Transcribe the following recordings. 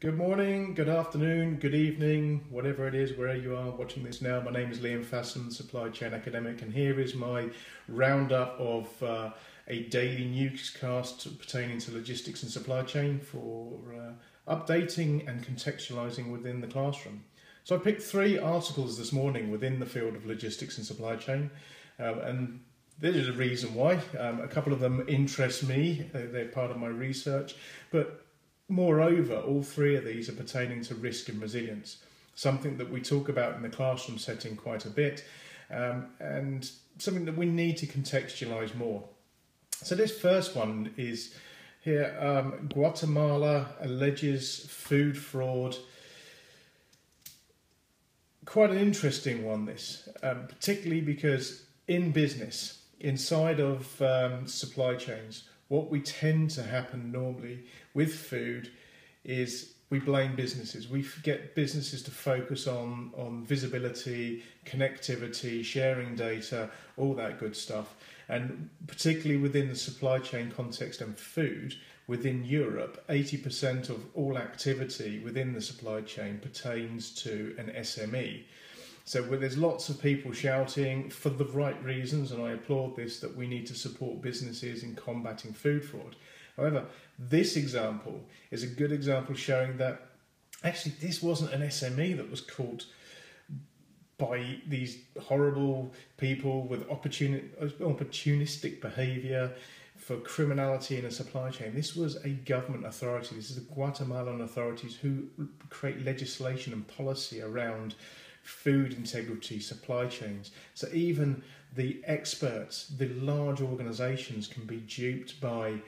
Good morning, good afternoon, good evening, whatever it is, wherever you are watching this now. My name is Liam Fassam, Supply Chain Academic, and here is my roundup of a daily newscast pertaining to logistics and supply chain for updating and contextualizing within the classroom. So I picked 3 articles this morning within the field of logistics and supply chain, and there is a reason why. A couple of them interest me, they're part of my research, but moreover, all 3 of these are pertaining to risk and resilience, something that we talk about in the classroom setting quite a bit, and something that we need to contextualise more. So this first one is here, Guatemala alleges food fraud. Quite an interesting one, this, particularly because in business, inside of supply chains, what we tend to happen normally with food is we blame businesses. We get businesses to focus on visibility, connectivity, sharing data, all that good stuff. And particularly within the supply chain context and food, within Europe, 80% of all activity within the supply chain pertains to an SME. So there's lots of people shouting for the right reasons, and I applaud this, that we need to support businesses in combating food fraud. However, this example is a good example showing that actually this wasn't an SME that was caught by these horrible people with opportunistic behaviour for criminality in a supply chain. This was a government authority. This is the Guatemalan authorities who create legislation and policy around food integrity, supply chains. So even the experts, the large organisations can be duped by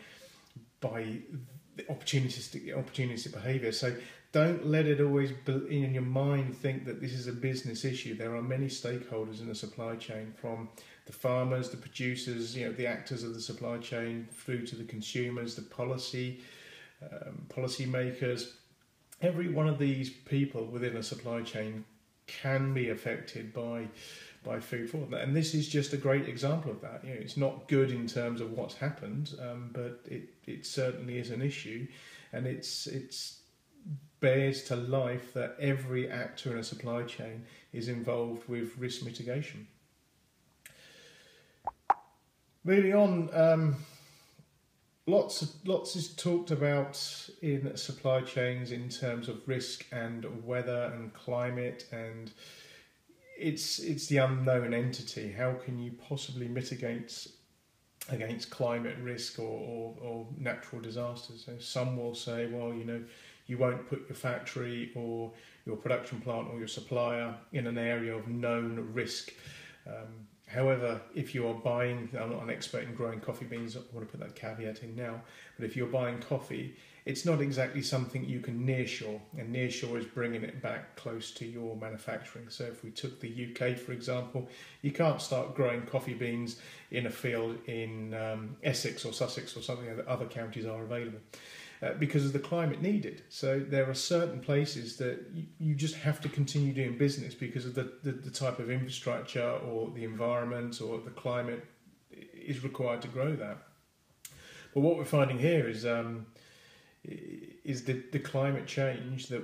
the opportunistic behaviour. So don't let it always be in your mind think that this is a business issue. There are many stakeholders in the supply chain, from the farmers, the producers, the actors of the supply chain, through to the consumers, the policy makers. Every one of these people within a supply chain can be affected by food fraud, and this is just a great example of that. It's not good in terms of what's happened, but it certainly is an issue, and it's bears to life that every actor in a supply chain is involved with risk mitigation. Moving on, lots is talked about in supply chains in terms of risk and weather and climate, and it's the unknown entity. How can you possibly mitigate against climate risk or natural disasters? So some will say, well, you won't put your factory or your production plant or your supplier in an area of known risk. However, if you are buying, I'm not an expert in growing coffee beans, I want to put that caveat in now, but if you're buying coffee, it's not exactly something you can nearshore, and nearshore is bringing it back close to your manufacturing. So if we took the UK, for example, you can't start growing coffee beans in a field in Essex or Sussex or something that other counties are available. Because of the climate needed. So there are certain places that you just have to continue doing business because of the type of infrastructure or the environment or the climate is required to grow that. But what we're finding here is the climate change that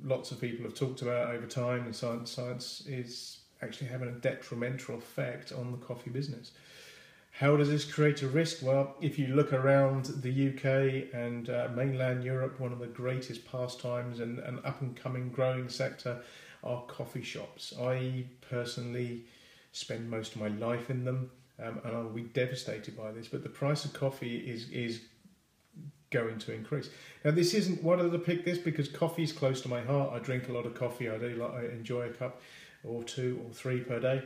lots of people have talked about over time, and science is actually having a detrimental effect on the coffee business. How does this create a risk? Well, if you look around the UK and mainland Europe, one of the greatest pastimes and an up-and-coming growing sector are coffee shops. I personally spend most of my life in them, and I'll be devastated by this, but the price of coffee is going to increase. Now, this isn't, why did I pick this? Because coffee is close to my heart. I drink a lot of coffee. I enjoy a cup or 2 or 3 per day.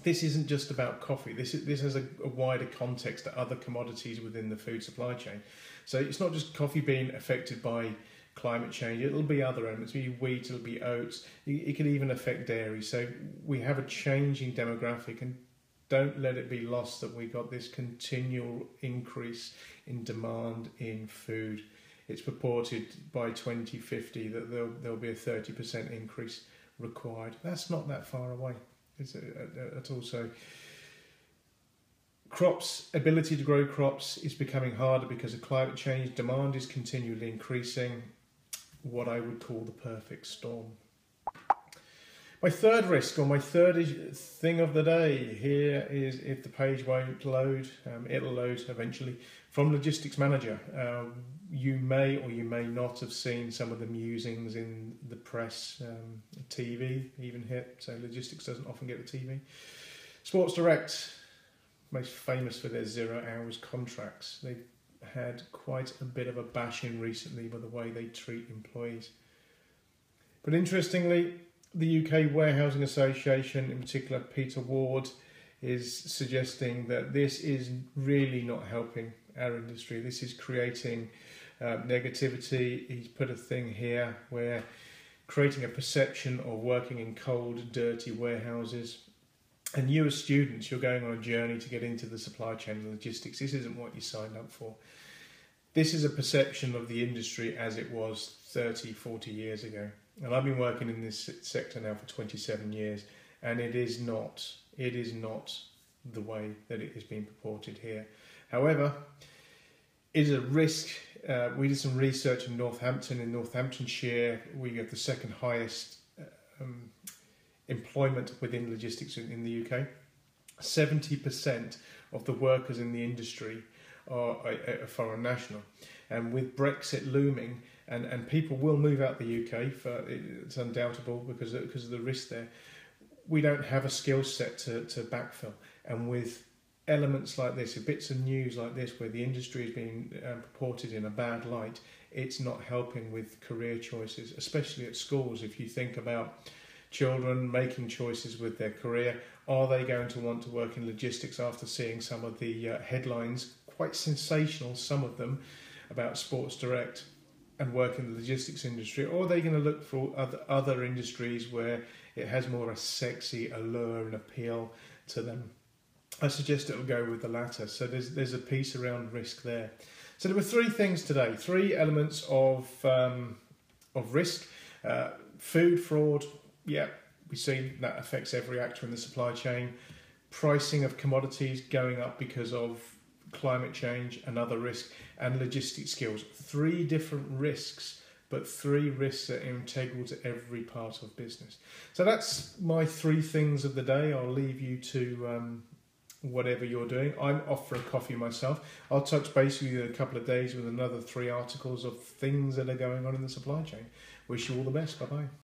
This isn't just about coffee. This has a wider context to other commodities within the food supply chain. So it's not just coffee being affected by climate change. It'll be other elements. It'll be wheat, it'll be oats. It can even affect dairy. So we have a changing demographic, and don't let it be lost that we got this continual increase in demand in food. It's purported by 2050 that there'll be a 30% increase required. That's not that far away. It's also crops, ability to grow crops is becoming harder because of climate change. Demand is continually increasing. what I would call the perfect storm. My third risk, or my third thing of the day here, is if the page won't load, it'll load eventually, from Logistics Manager. You may or you may not have seen some of the musings in the press, TV even hit, so logistics doesn't often get the TV. Sports Direct, most famous for their 0 hours contracts. They've had quite a bit of a bashing recently by the way they treat employees. But interestingly, the UK Warehousing Association, in particular Peter Ward, is suggesting that this is really not helping our industry. This is creating negativity. He's put a thing here where creating a perception of working in cold, dirty warehouses. And you as students, you're going on a journey to get into the supply chain and logistics. This isn't what you signed up for. This is a perception of the industry as it was 30, 40 years ago. And I've been working in this sector now for 27 years, and it is not the way that it is being purported here. However, it is a risk. We did some research in Northampton. In Northamptonshire, we have the second highest employment within logistics in the UK. 70% of the workers in the industry are foreign national, and with Brexit looming, and people will move out the UK, it's undoubtable because of the risk there. We don't have a skill set to backfill, and with elements like this, bits of news like this, where the industry is being purported in a bad light, it's not helping with career choices, especially at schools. If you think about children making choices with their career, are they going to want to work in logistics after seeing some of the headlines, quite sensational, some of them, about Sports Direct and work in the logistics industry, or are they going to look for other industries where it has more a sexy allure and appeal to them? I suggest it'll go with the latter. So there's a piece around risk there. So there were three things today, three elements of risk. Food fraud, yeah, we see that affects every actor in the supply chain. Pricing of commodities going up because of climate change, another risk, and logistics skills. Three different risks, but three risks that are integral to every part of business. So that's my three things of the day. I'll leave you to whatever you're doing. I'm off for a coffee myself. I'll touch base with you in a couple of days with another 3 articles of things that are going on in the supply chain. Wish you all the best. Bye-bye.